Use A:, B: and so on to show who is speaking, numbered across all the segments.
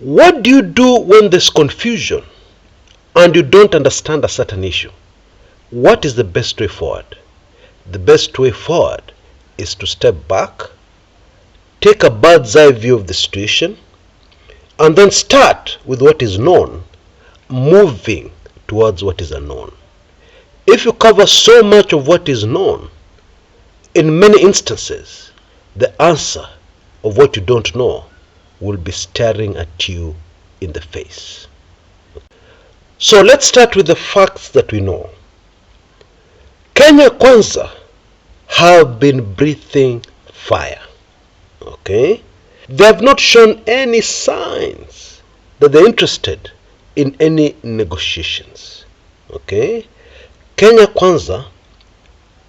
A: What do you do when there's confusion and you don't understand a certain issue? What is the best way forward? The best way forward is to step back, take a bird's eye view of the situation, and then start with what is known, moving towards what is unknown. If you cover so much of what is known, in many instances, the answer of what you don't know will be staring at you in the face. So let's start with the facts that we know. Kenya Kwanzaa have been breathing fire. Okay? They have not shown any signs that they're interested in any negotiations. Okay? Kenya Kwanzaa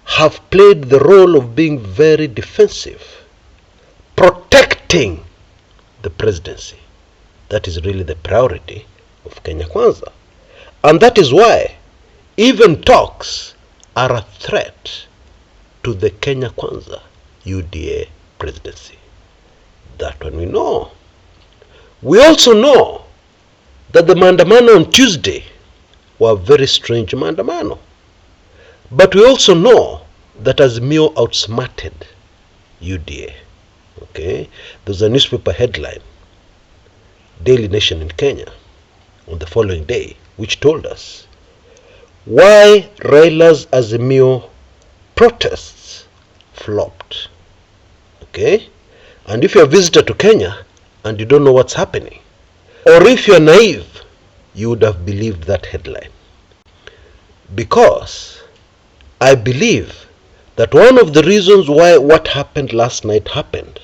A: have played the role of being very defensive, protecting the presidency. That is really the priority of Kenya Kwanzaa. And that is why even talks are a threat to the Kenya Kwanzaa UDA presidency. That one we know. We also know that the maandamano on Tuesday were very strange maandamano. But we also know that Azimio outsmarted UDA. Okay? There's a newspaper headline, Daily Nation in Kenya, on the following day, which told us why Raila's Azimio protests flopped. Okay? And if you're a visitor to Kenya and you don't know what's happening, or if you're naive, you would have believed that headline. Because I believe that one of the reasons why what happened last night happened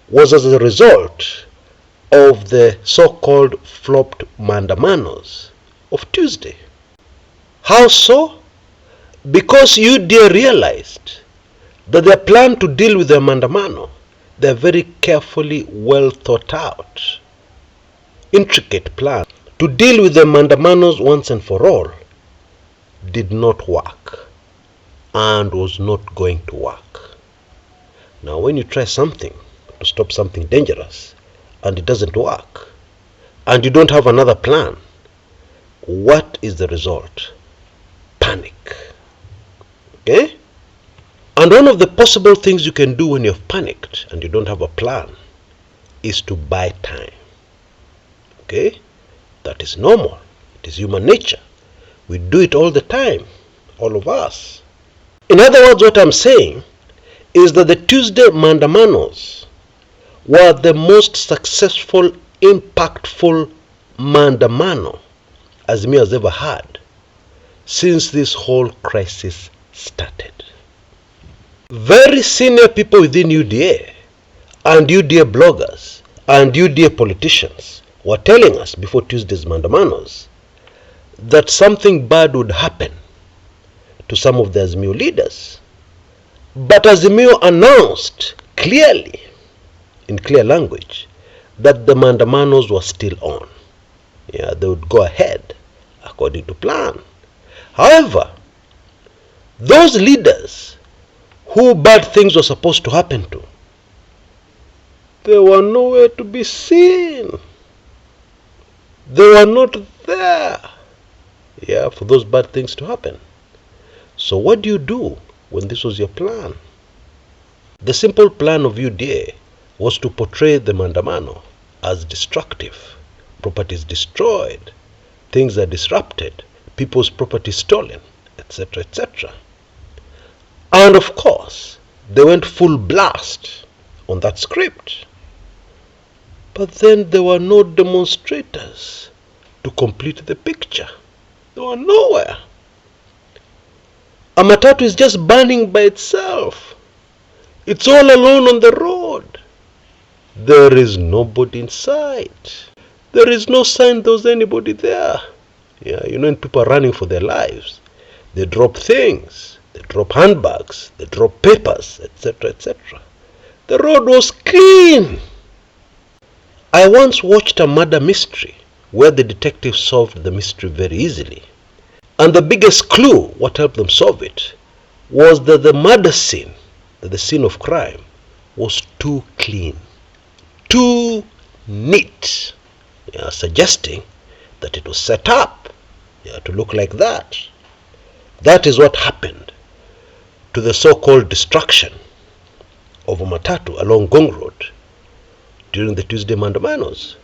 A: was as a result of the so-called flopped mandamanos of Tuesday. How so? Because UDA realized that their plan to deal with the mandamano, they're very carefully well thought out, intricate plan to deal with the mandamanos once and for all, did not work and was not going to work. Now when you try something to stop something dangerous and it doesn't work and you don't have another plan, what is the result? Panic. Okay? And one of the possible things you can do when you've panicked and you don't have a plan is to buy time. Okay? That is normal. It is human nature. We do it all the time, all of us. In other words, what I'm saying is that the Tuesday mandamanos were the most successful, impactful mandamano Azimio has ever had since this whole crisis started. Very senior people within UDA and UDA bloggers and UDA politicians were telling us before Tuesday's mandamanos that something bad would happen to some of the Azimio leaders. But Azimio announced clearly, in clear language, that the mandamanos were still on. Yeah, they would go ahead according to plan. However, those leaders who bad things were supposed to happen to, they were nowhere to be seen. They were not there, yeah, for those bad things to happen. So what do you do when this was your plan? The simple plan of UDA was to portray the mandamano as destructive. Properties destroyed, things are disrupted, people's property stolen, etc., etc. And of course, they went full blast on that script. But then there were no demonstrators to complete the picture. They were nowhere. A matatu is just burning by itself. It's all alone on the road. There is nobody in sight. There is no sign there was anybody there. Yeah, you know, when people are running for their lives, they drop things, they drop handbags, they drop papers, etc., etc. The road was clean. I once watched a murder mystery where the detective solved the mystery very easily. And the biggest clue, what helped them solve it, was that the murder scene, that the scene of crime, was too clean, too neat. suggesting that it was set up to look like that. That is what happened to the so-called destruction of a matatu along Gong Road during the Tuesday Maandamanos.